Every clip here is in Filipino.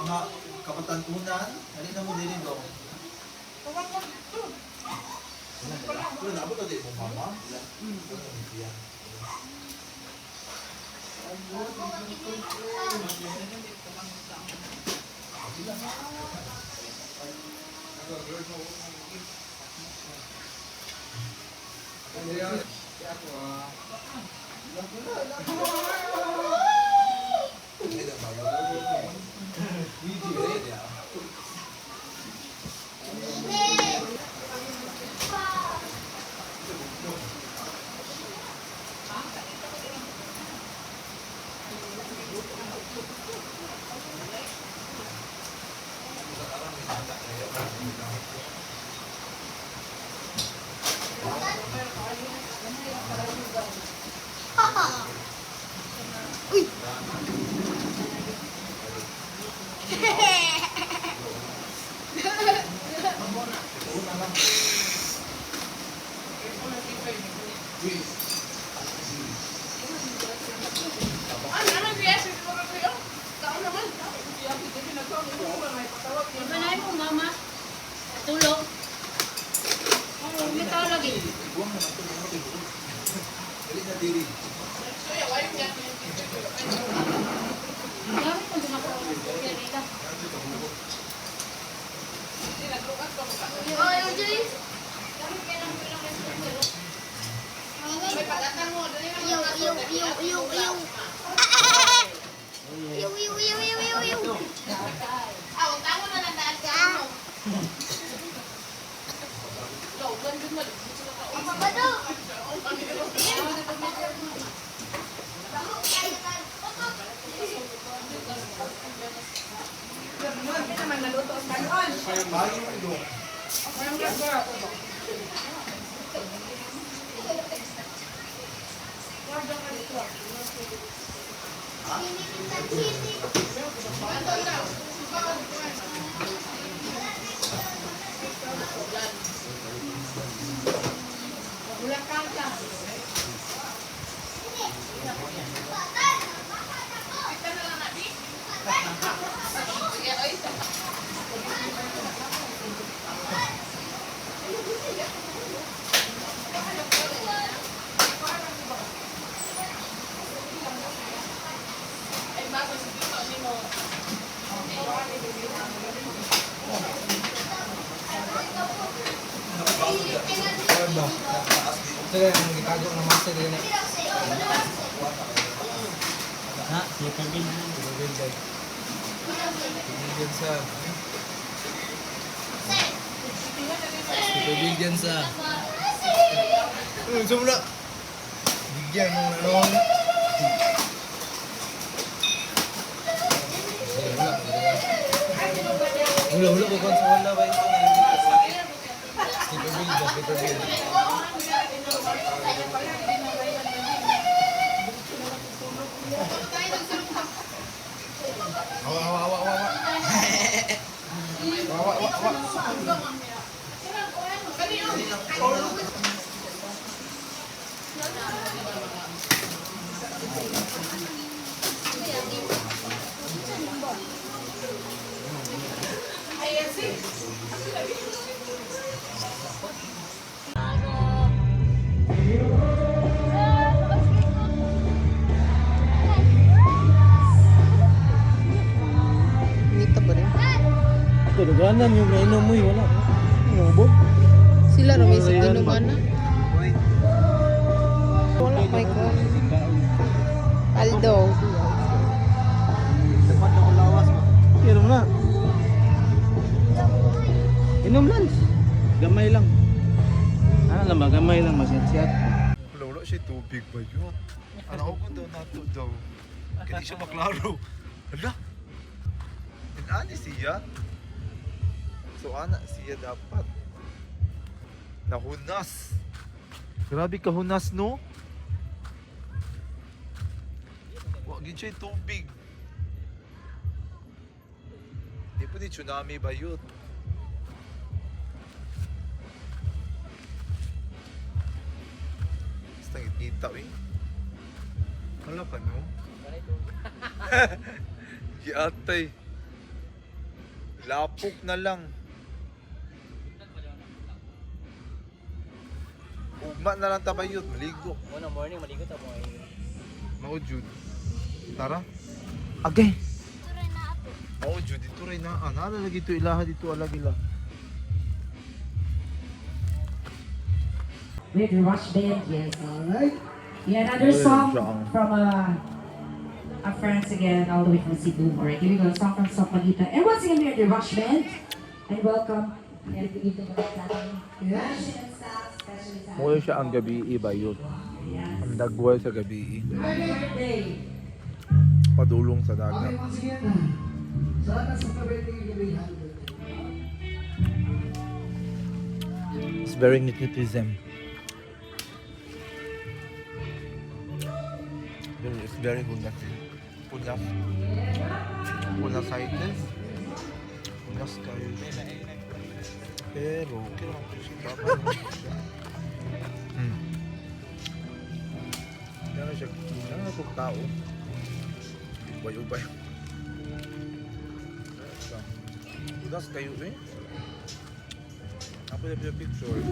mga kapatanunan, halina mo din ito. Wala na ba ito din mo, mama? Yan. Ibanay mo, mama. Tulog. Oh, may tao lagi. Buwang naman ito, mga tigurog. Dali na diri. Gamit mo din ako. Kaya rita. Oh, yung Jay. Sige, ang gitago ng master din eh. Ha, siya ka din ha. Bigyan sa... Bigyan sa... Sumula! Bigyan ng ano... Hula ko kung sa wala ba ito. Kita bil. Tuluganan yung nainom mo wala. Ngobog. Sila rumisip inuman na. Wala may ko. Aldo. Dapat na ko lawas mo. Inom na. Inom lang. Gamay lang. Ano lang ba? Gamay lang masyat-syat. Wala siya tubig ba yun? Ano ko daw nato daw? Kaya siya maklaro. Hala? Ani siya? So ana siya dapat. Nahunas. Grabe ka hunas no? Wag gid siya tubig. Di po di tsunami ba yun? Basta ngitaw eh. Wala ka no? Giatay. Lapok na lang. Ugma na lang tabayot, maligo. Una morning, maligo ta mo. Mao Jud. Tara. Agay. Mao Jud dito rin na. Ana lagi to ilaha dito alagila. With the Rush Band, yes. Alright. Yeah, another song from our friends again, all the way from Cebu. Alright, here we go. Song from Sopagita. And once again, we're the Rush Band. And welcome. And we give them a yes. Mao siya ang gabi bayot. Ang dagway sa gabi. Birthday. Padulong sa dagat. Sana sa kabete gabi. It's very nepotism. It's very good natin. Punas sides. Punas kayo. Pero, kaya ako siya. Kaya siya. Kaya na itong tao. Ubay-ubay. Punas kayo eh. Ako na picture.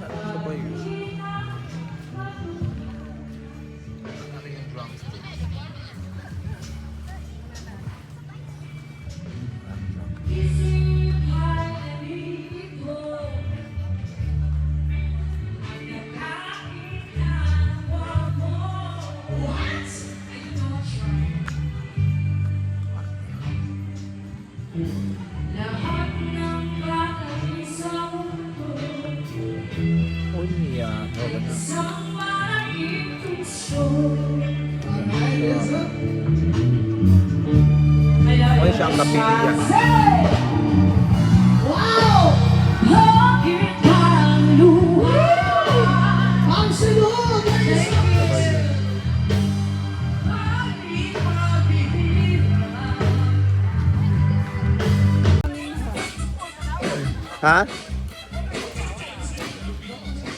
Ano ba yun? Ano yung drumstick? Oh niya. Ano siya ang kapili dyan? Ha?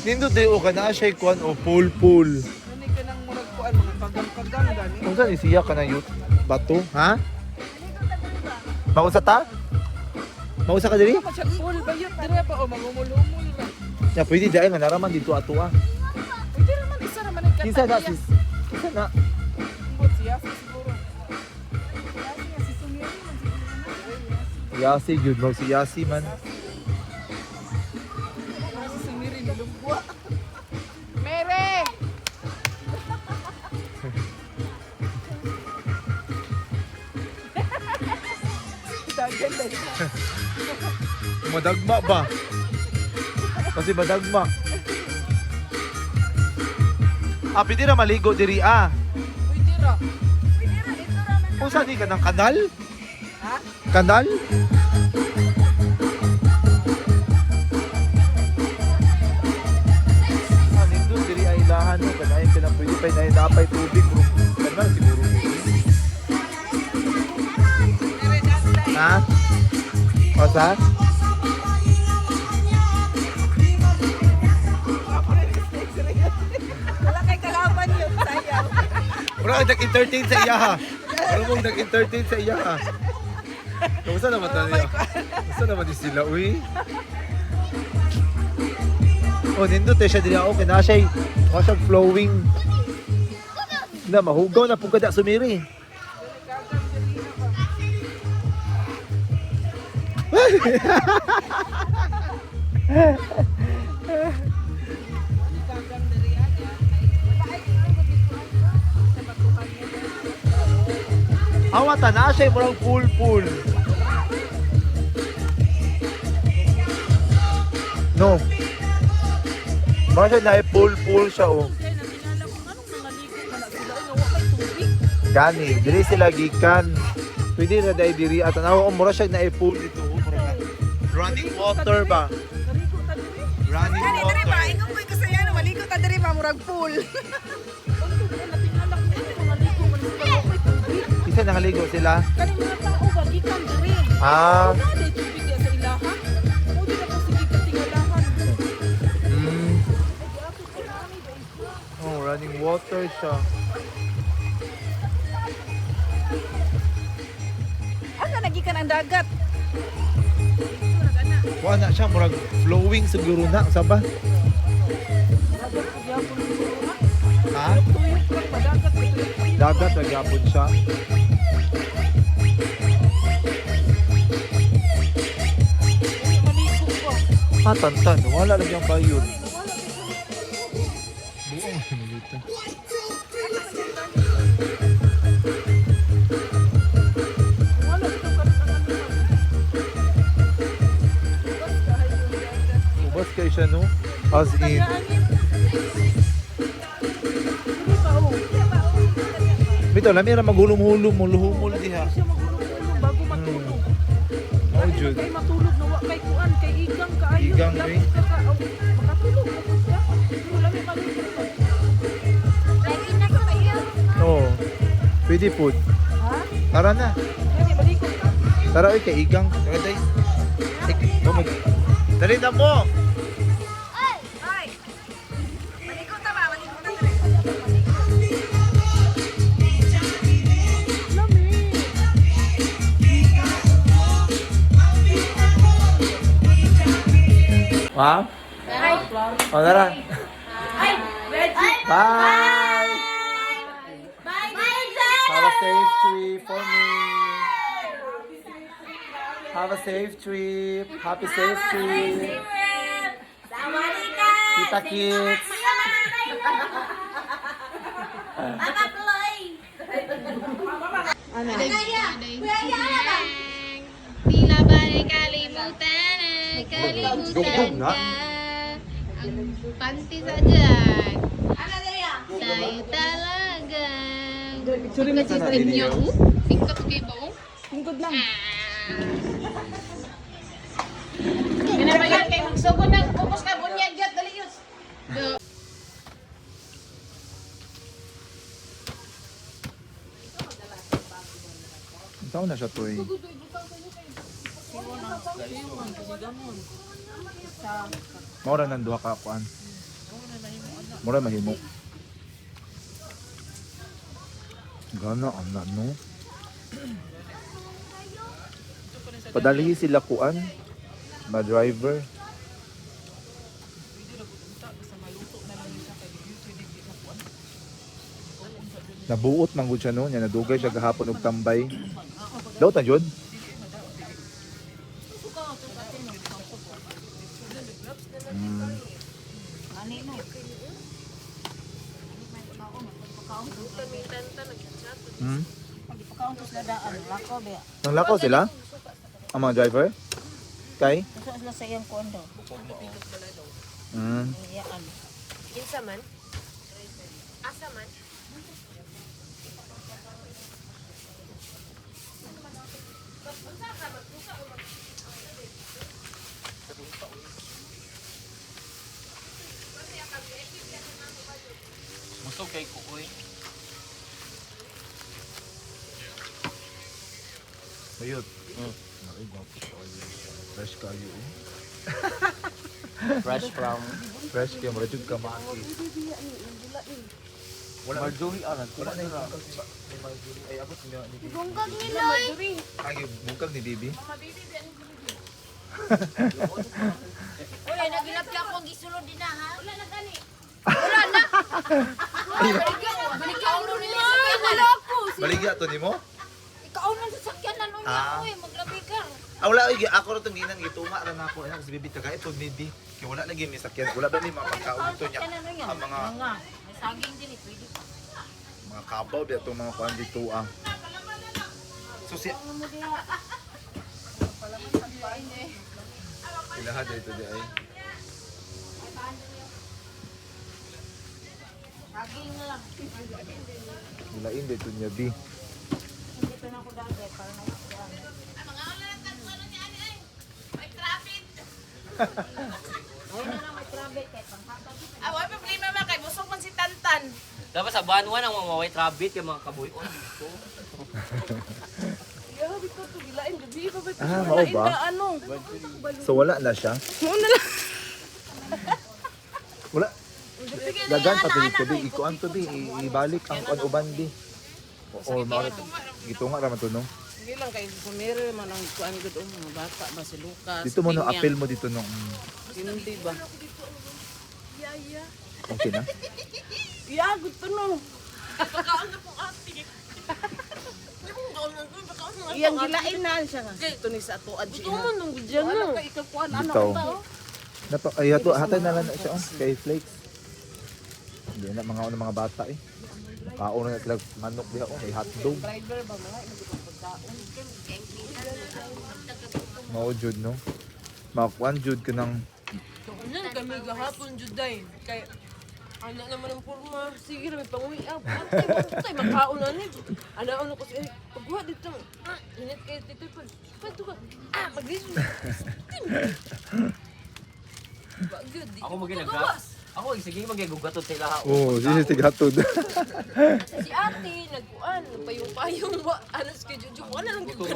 Nindot di o ka na siya kuan o pool. Ano ka nang murag kuan mga kagang-kagang gani? Kung saan isiya ka na yun? Bato? Ha? Mausa ta? Mausa ka diri? Ano pa siya full bayot dire pa o mangumul-umul ra. Ya pwede dahil nga naraman dito ato ah. Pwede naman isa naman ang Kinsa na sis? Kinsa na? Bot siya siguro. Yasi si Sumiri man siguro. Yasi good mo si Yasi man. Si Sumiri nilungwa. Mere! Dagan na siya. Madagma ba? Kasi madagma. Ah, pwede na maligo diri ah. Pwede ra. Kung saan di ka ng kanal? Ha? Kanal? Ah, nindot diri ay ilahan no. Kanayin ka na pwede pa na napay tubig bro. Kanal siguro. Ha? O sa? Wala kay kalaban yun, sayang. Bro, nag-entertain sa iya ha. Bro, mong nag-entertain sa iya ha. Kamusta naman tayo niya? Kamusta naman din sila, uy? Oh, nindot eh siya din ako. Kaya siya, siya flowing. Na, mahugaw na po kada sumiri. Awata na siya murang pool. No. Baka siya na pool siya oh. Gani, diri sila gikan. Pwede na dahil diri at tanaw mura siya na pool dito. Oh, mura na. Running water ba? Running water. Ingon ko'y kasaya na maligo ta diri pa murag pool. siya nakaligo sila? Kaning mga tao ba gikan diri. Ah. Ano day tubig diya sa ilaha? Mo di na ko sige katingalahan. Oh, running water siya. Asa nagikan ang dagat? Kuha na siya, murag flowing siguro na. Sa ba? Dagat ko gyapon siguro na. Ha? Tuyok lang madagat tuyok. Dagat, nagyapon siya. Maligo ko. Ah, tantan. Wala lang yung bayod. Buong sinulita. Wala bitaw kanang Ubas kayo siya, no? As in. Bito, lamira maghulom-hulom, muluhumol diha. Siya magulong-ulong bago matulog. Oh, Jud. Kay matulog na wa kay kuan kay igang kaayo. Igang, Dapat eh. ka ka- makatulog mo po siya. Wala may maligo. Oo. Pwede po. Ha? Tara na. Kasi maligo ka. Tara, oy, kay Igang. Tara, day. Dali na mo! Ma'am? O, tara. Bye! Have a safe trip for me. Have a safe trip. Happy safe trip. Kita kids. Tila ba ay kalimutan ay kalimutan ka. Ang panty saja. Tayo talaga. Pagkat system niya, singkat kayo ba? Tungkod lang. Pinapayan kay magsugod ng bukos ka bunyag yat dali yus. Saan na siya to eh? Mura nang duha ka kuan. Mura mahimo. Gana ana no. Padali sila kuan. Ma driver. Nabuot man gud siya no, nya nadugay siya gahapon og tambay. Daw ta jud. Hmm. Nang lakaw sila? Ang mga driver? Kay? Sila sa iyang kondo. Hmm. Kinsa man? Asa man? Busog kay kukoy. Ayun. Ay, gwapo ka. Fresh kayo eh. Fresh from Fresh kayo, marajud ka maki. Wala Marjorie Aran. Wala na yung bungkag ni Marjorie. Ay, abot niya ni Bibi. Bungkag ni Loy. Ay, bungkag ni Bibi. Uy, nagilapya ko ang gisulod din na ha. Wala na gani. Balikaw nila sa sakyanan. Baligya to nimo? Ikaw na sa sakyanan unya Ah. uy, maglabi ka. Ah, wala ay ako ra tong ginang gituma ra na ako. Ay, si Bibi tagay to Bibi. Kaya wala lagi may sakyan. Wala ba ni mga pagkaon to niya? Ang mga May saging din pwede pa. mga kabaw ba itong mga kuan dito ah. So siya. Ilaha dito di ay. Saging na lang. Ilain dito niya bi. Dito na ako dati para na yan. Ay na lang may traffic kay panghatag. Away problema man kay busog man si Tantan. Dapat sa Banwan ang mga white rabbit yung mga kabuyon dito. Grabe ko to gilain gabi pa ba? Mao ba? Ano? So wala na siya? Wala. Dagan pa tubig, ikuan to di, ibalik ang kuan uban di. Oo, gitunga ra man to no. Sige lang kay kumere man ang kuan gud mga bata ba si Lucas. Dito mo no apel mo dito no. Hindi ba? Okay na. Yeah, good to know. Iyang gilain na siya nga. Ito ni sa atuan siya. Ito nung gudyan no. Ikakuan ano Bitaw. ka Nato ay hatay na lang na siya kay Flakes. Hindi na mga bata eh. Kaon na sila manok diha may hotdog. driver ba mga pagkaon. Mao jud no. Makuan jud ka ng Ano kami gahapon juday kay ana naman ang porma. Sige na may panguwi up. Tay makaon na ni. Ano ko si pagwa dito. Init kay dito pa. Pato ka. Magdito. Bagud. Ako maginagas. Ako sige magigagugatot sila ha. Oh, sino tigatod. Si ate nagkuan payong-payong ano schedule ko ano lang gyud ko.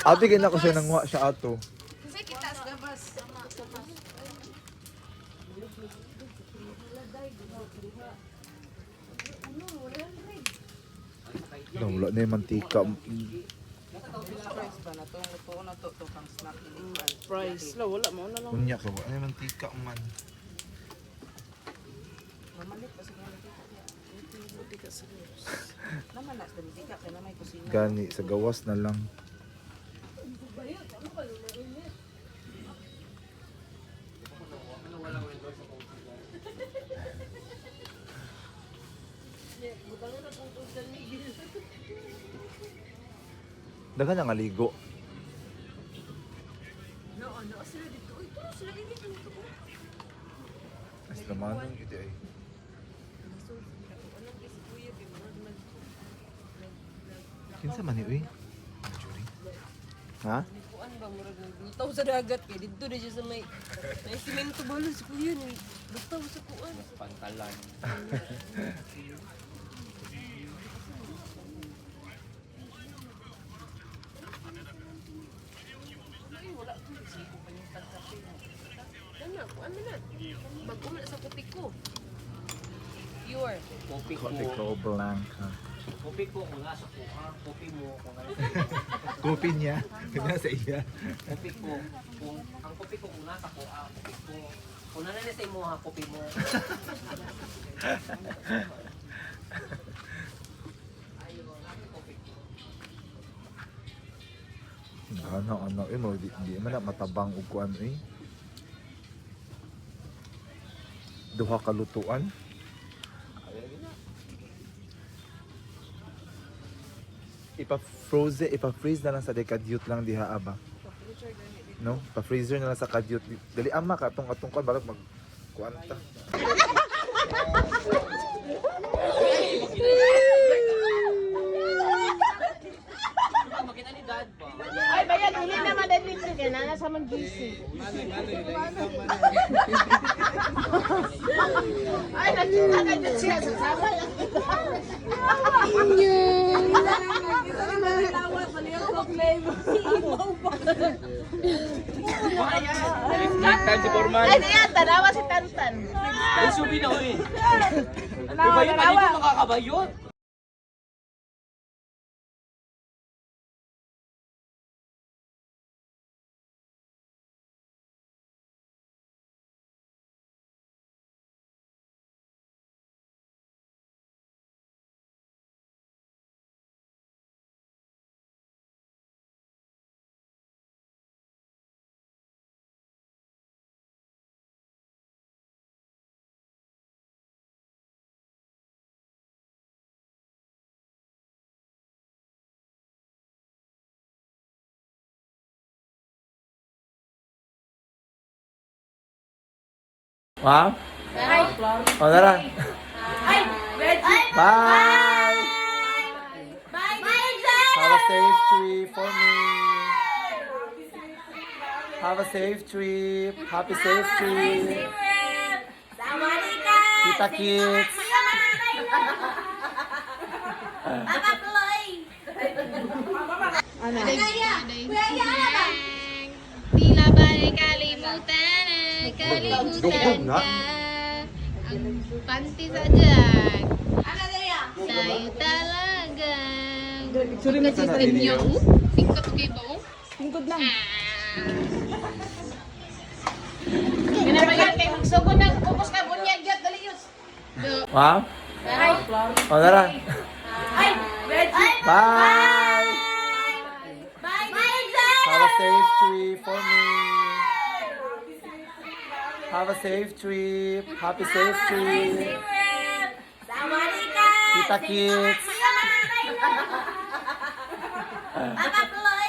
Abi kay na ko siya nangwa siya ato. Kasi kita sa gabas. Wala na yung mantika. Price la wala mo na lang. Unya ka wala na yung mantika man. Gani sa gawas na lang. Dagan nga ligo. As naman gid ay. Kinsa man ni uy? Juri. Ha? Kuan ba murag lutaw sa dagat kay didto na siya sa may semento balo sa kuya ni. Lutaw sa kuan. Pantalan. Ano, kuan na. Mag-umla sa kopi ko. Pure. Kopi ko. Kopi ko blanca. Kopi ko mula sa kuha. Kopi mo kung ano. Kopi niya. Kanya sa iya. Kopi ko. Kung ang kopi ko muna sa kuha. Kopi ko. Kung ano na sa imo ha, kopi mo. Ano mo di man na matabang ug kuan eh. Duha ka lutuan. Ipa-freeze na lang sa dekadyut lang diha aba. No? Pa-freezer na lang sa kadyut. Dali ama ka atong kon balag mag kuan ta. Makita ni dad pa. Ay, bayan, uli naman na dito ka na, nasa man GC. Ay, nakita ka dyan siya sa sabay. Tan si Forman. Ay, niya, tanawa si Tantan. Ay, subi na ulit. Diba yun, mali ko makakabayot. Wow. Oh, tara. Bye. Have a safe trip for me. Have a safe trip. Happy safe trip. Kita kids. kalimutan ka. Ang panty sadyang tayo talaga. Sikat sa inyo. Sikat kayo ba? Tungkod lang. Kinabayan kayo magsugod ng pupos ka bunyag yat dali yus. Wow. O, tara. Bye. Have a safe trip for me. Have a safe trip. Happy safe trip. Kita kids. Papa Chloe.